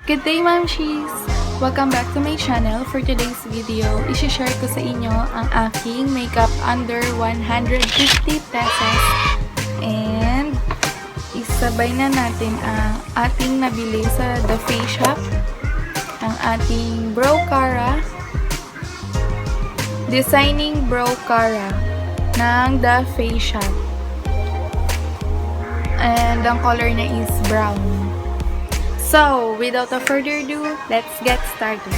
Good day, mamshies! Welcome back to my channel. For today's video, isi-share ko sa inyo ang aking makeup under 150 pesos. And isabay na natin ang ating nabili sa The Face Shop. Ang ating Brow Cara. Designing Brow Cara ng The Face Shop. And ang color niya is brown. So, without a further ado, let's get started.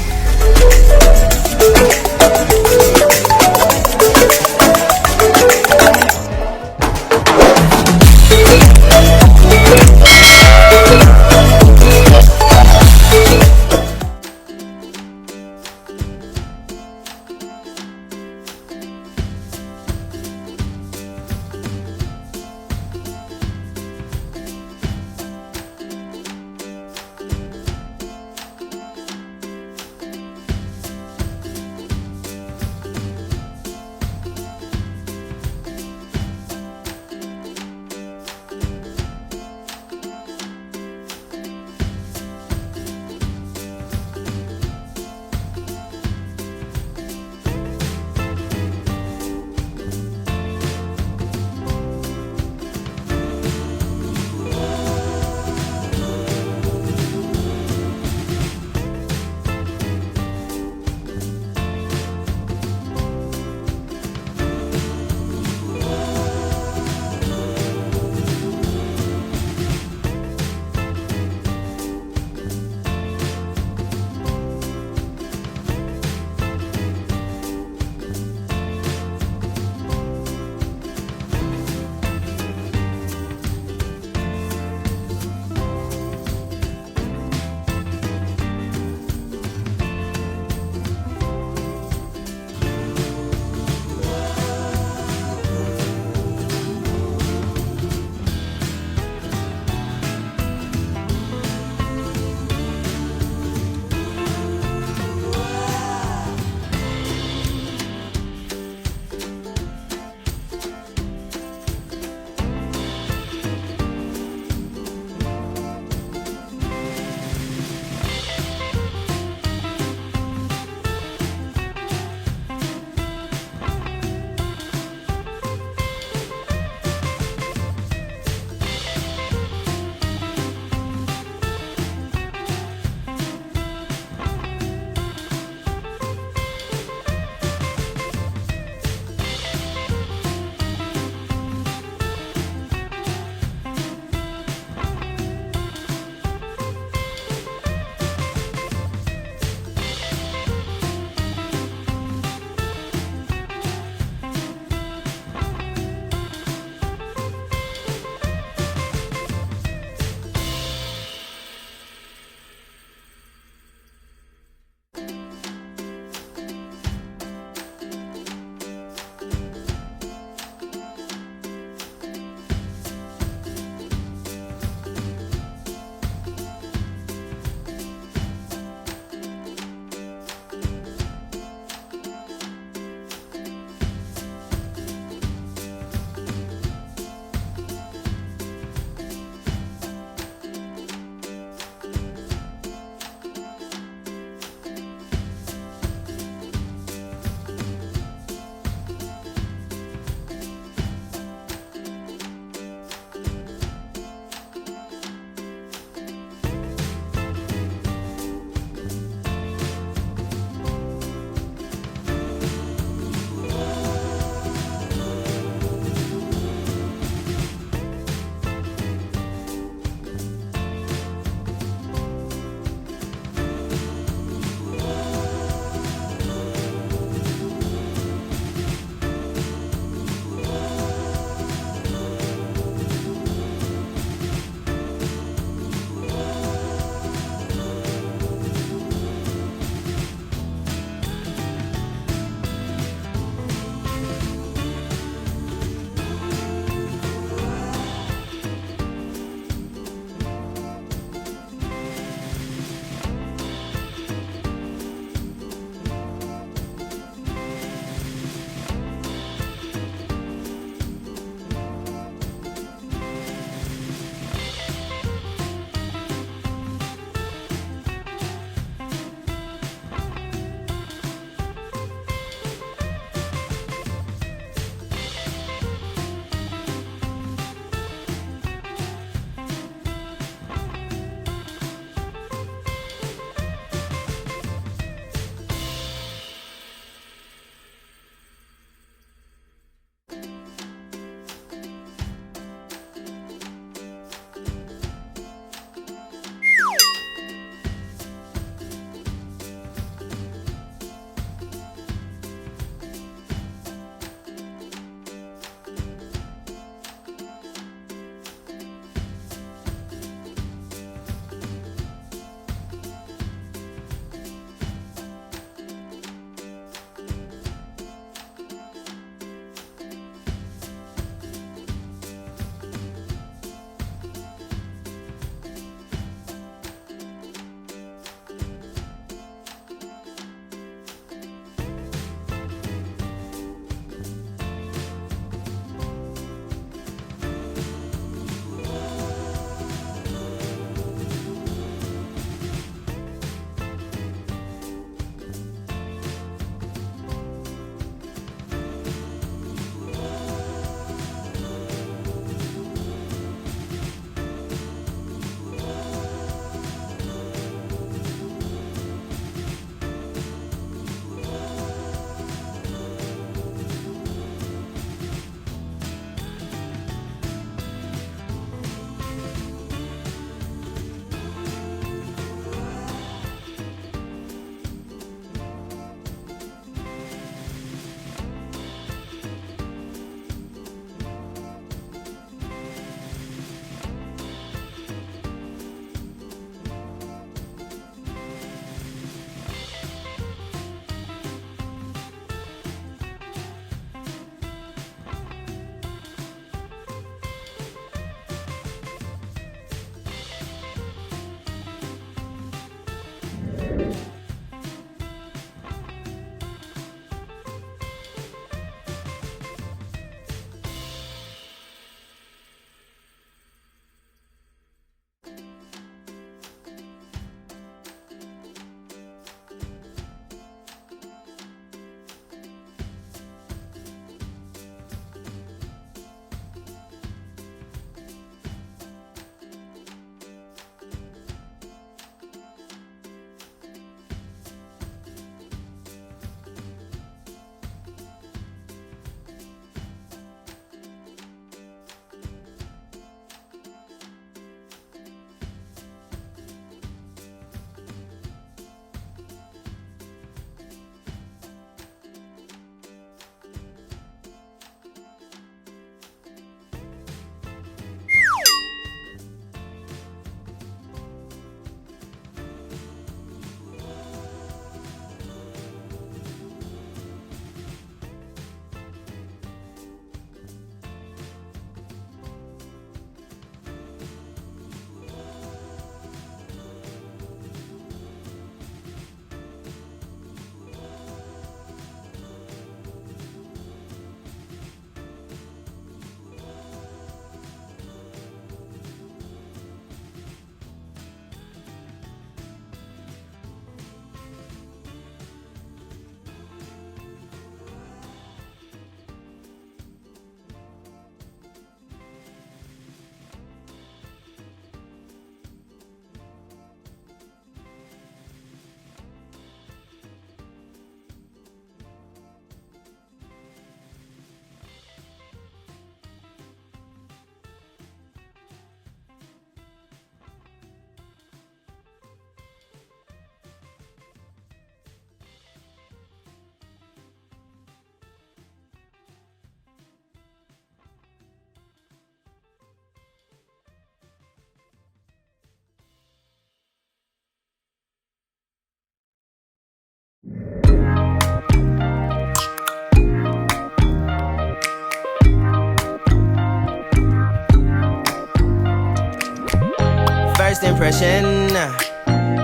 impression.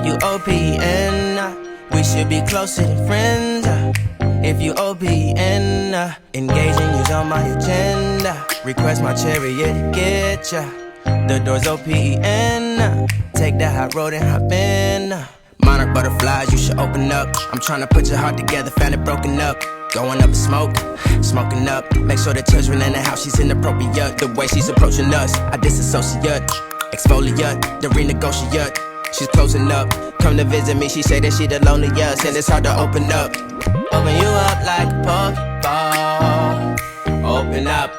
You OPN, we should be closer than friends. If you OPN, engaging you's on my agenda. Request my chariot to get ya. The door's OPN. Take that hot road and hop in. Monarch butterflies, you should open up. I'm tryna put your heart together, found it broken up. Going up in smoke, smoking up. Make sure the children in the house, she's inappropriate. The way she's approaching us, I disassociate. Exfoliate, the renegotiate. She's closing up, come to visit me. She say that she the loneliest, and it's hard to open up. Open you up like a Pokeball. Open up,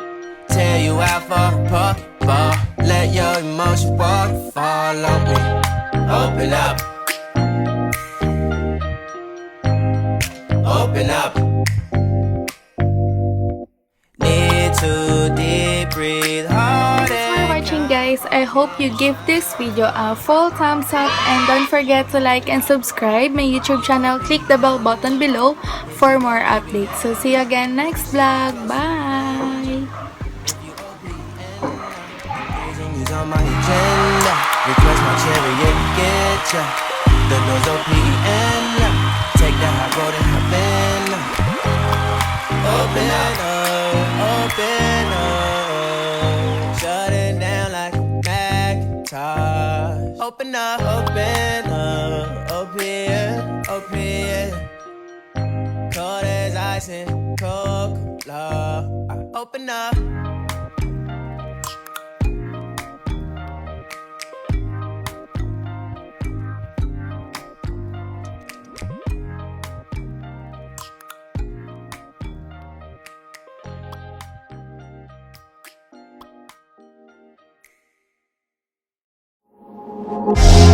tear you out for a Pokeball. Let your emotions waterfall on me. Open up. Open up. Need to deep breathe hard. Thanks for watching, guys. I hope you give this video a full thumbs up and don't forget to like and subscribe my YouTube channel. Click the bell button below for more updates. So see you again next vlog. Bye. On my agenda, request my chariot to get ya. The door's OPN. Take that hot road and hop in. Open up, shut it down like a Macintosh. Open up, open. Cold as ice and Coca-Cola. Open up. You